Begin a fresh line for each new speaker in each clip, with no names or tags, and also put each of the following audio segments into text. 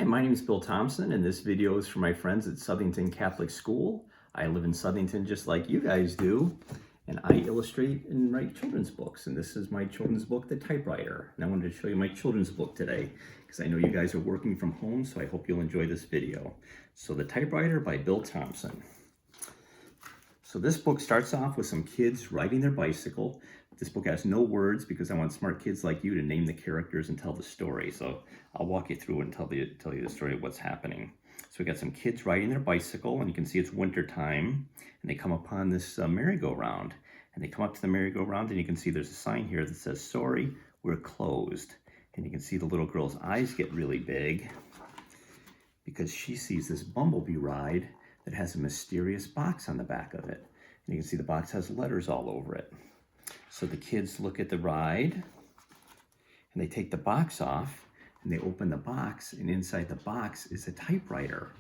Hi, my name is Bill Thomson, and this video is for my friends at Southington Catholic School. I live in Southington just like you guys do, and I illustrate and write children's books. And this is my children's book, The Typewriter. And I wanted to show you my children's book today because I know you guys are working from home, so I hope you'll enjoy this video. So The Typewriter by Bill Thomson. So this book starts off with some kids riding their bicycle. This book has no words because I want smart kids like you to name the characters and tell the story. So I'll walk you through and tell you the story of what's happening. So we got some kids riding their bicycle, and you can see it's winter time, and they come upon this merry-go-round. And they come up to the merry-go-round, and you can see there's a sign here that says, "Sorry, we're closed." And you can see the little girl's eyes get really big because she sees this bumblebee ride that has a mysterious box on the back of it. And you can see the box has letters all over it. So the kids look at the ride, and they take the box off, and they open the box, and inside the box is a typewriter.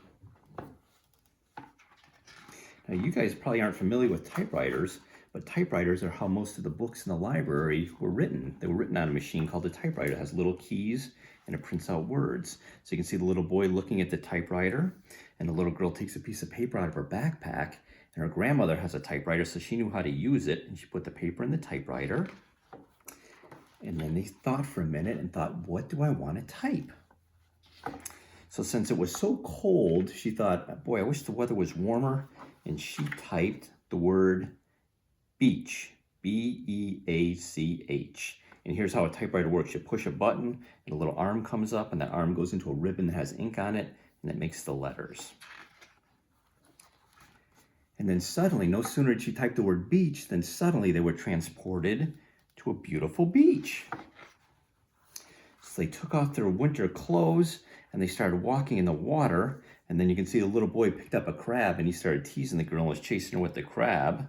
Now, you guys probably aren't familiar with typewriters, but typewriters are how most of the books in the library were written. They were written on a machine called a typewriter. It has little keys, and it prints out words. So you can see the little boy looking at the typewriter, and the little girl takes a piece of paper out of her backpack, and her grandmother has a typewriter, so she knew how to use it, and she put the paper in the typewriter. And then they thought for a minute and thought, what do I want to type? So since it was so cold, she thought, boy, I wish the weather was warmer, and she typed the word beach, B-E-A-C-H. And here's how a typewriter works. You push a button, and a little arm comes up, and that arm goes into a ribbon that has ink on it, and it makes the letters. And then suddenly, no sooner did she type the word beach, than suddenly they were transported to a beautiful beach. So they took off their winter clothes, and they started walking in the water, and then you can see the little boy picked up a crab, and he started teasing the girl and was chasing her with the crab.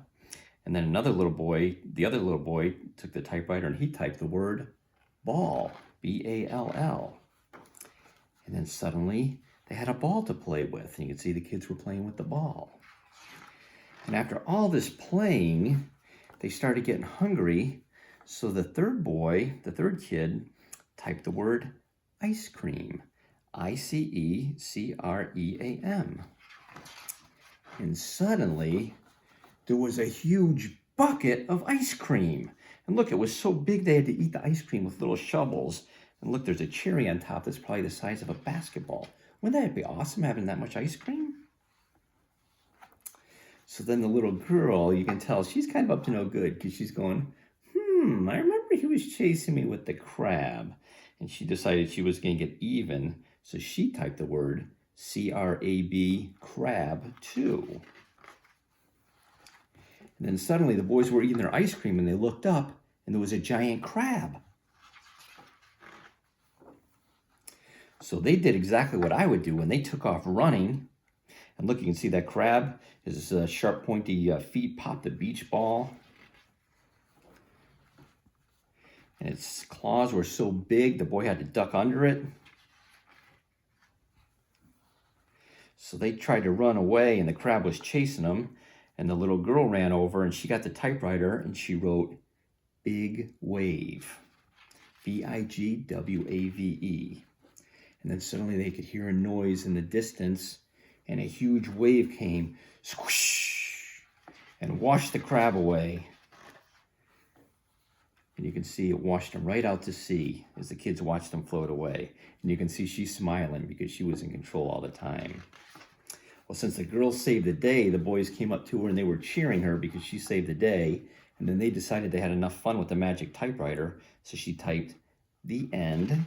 And then the other little boy took the typewriter, and he typed the word ball, B-A-L-L. And then suddenly, they had a ball to play with, and you can see the kids were playing with the ball. And after all this playing, they started getting hungry. So the third kid, typed the word ice cream, I-C-E-C-R-E-A-M. And suddenly, there was a huge bucket of ice cream. And look, it was so big they had to eat the ice cream with little shovels. And look, there's a cherry on top that's probably the size of a basketball. Wouldn't that be awesome, having that much ice cream? So then the little girl, you can tell, she's kind of up to no good because she's going, I remember he was chasing me with the crab. And she decided she was going to get even, so she typed the word C-R-A-B, crab, too. And then suddenly the boys were eating their ice cream, and they looked up, and there was a giant crab. So they did exactly what I would do when they took off running. And look, you can see that crab, his sharp, pointy feet popped the beach ball. And its claws were so big, the boy had to duck under it. So they tried to run away, and the crab was chasing them. And the little girl ran over, and she got the typewriter, and she wrote big wave, B-I-G-W-A-V-E. And then suddenly they could hear a noise in the distance, and a huge wave came, squish, and washed the crab away. And you can see it washed him right out to sea as the kids watched him float away. And you can see she's smiling because she was in control all the time. Well, since the girl saved the day, the boys came up to her and they were cheering her because she saved the day. And then they decided they had enough fun with the magic typewriter, so she typed the end.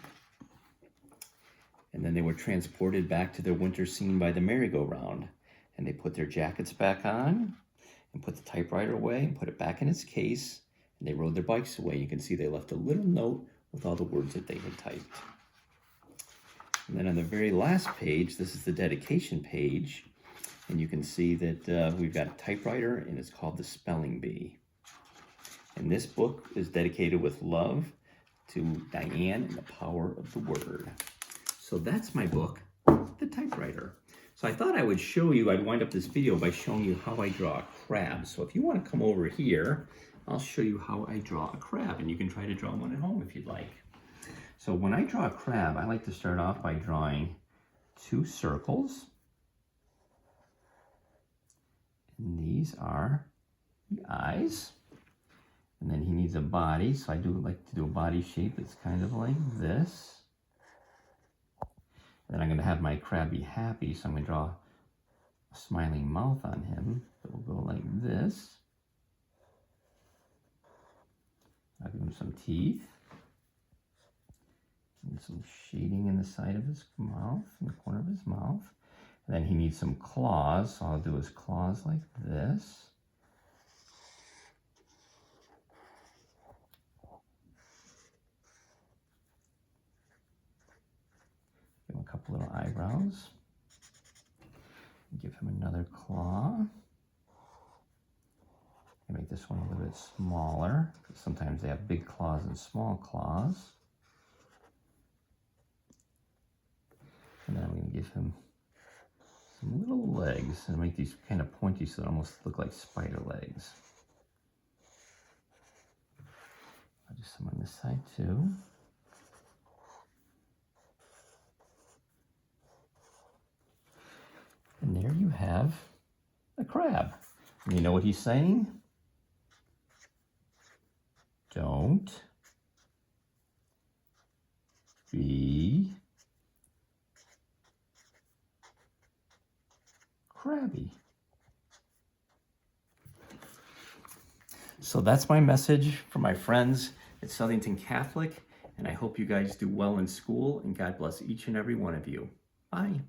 And then they were transported back to their winter scene by the merry-go-round. And they put their jackets back on and put the typewriter away and put it back in its case. And they rode their bikes away. You can see they left a little note with all the words that they had typed. And then on the very last page, this is the dedication page. And you can see that we've got a typewriter, and it's called the Spelling Bee. And this book is dedicated with love to Diane and the power of the word. So that's my book, The Typewriter. So I thought I would show you, I'd wind up this video by showing you how I draw a crab. So if you want to come over here, I'll show you how I draw a crab, and you can try to draw one at home if you'd like. So when I draw a crab, I like to start off by drawing 2 circles. And these are the eyes. And then he needs a body, so I do like to do a body shape that's kind of like this. Then I'm going to have my crab be happy, so I'm going to draw a smiling mouth on him. That will go like this. I'll give him some teeth. And some shading in the side of his mouth, in the corner of his mouth. And then he needs some claws, so I'll do his claws like this. Give him a couple little eyebrows. Give him another claw. I make this one a little bit smaller, because sometimes they have big claws and small claws. And then I'm going to give him some little legs and make these kind of pointy so they almost look like spider legs. I'll do some on this side too. And there you have a crab. And you know what he's saying? Don't be crabby. So that's my message for my friends at Southington Catholic, and I hope you guys do well in school, and God bless each and every one of you. Bye.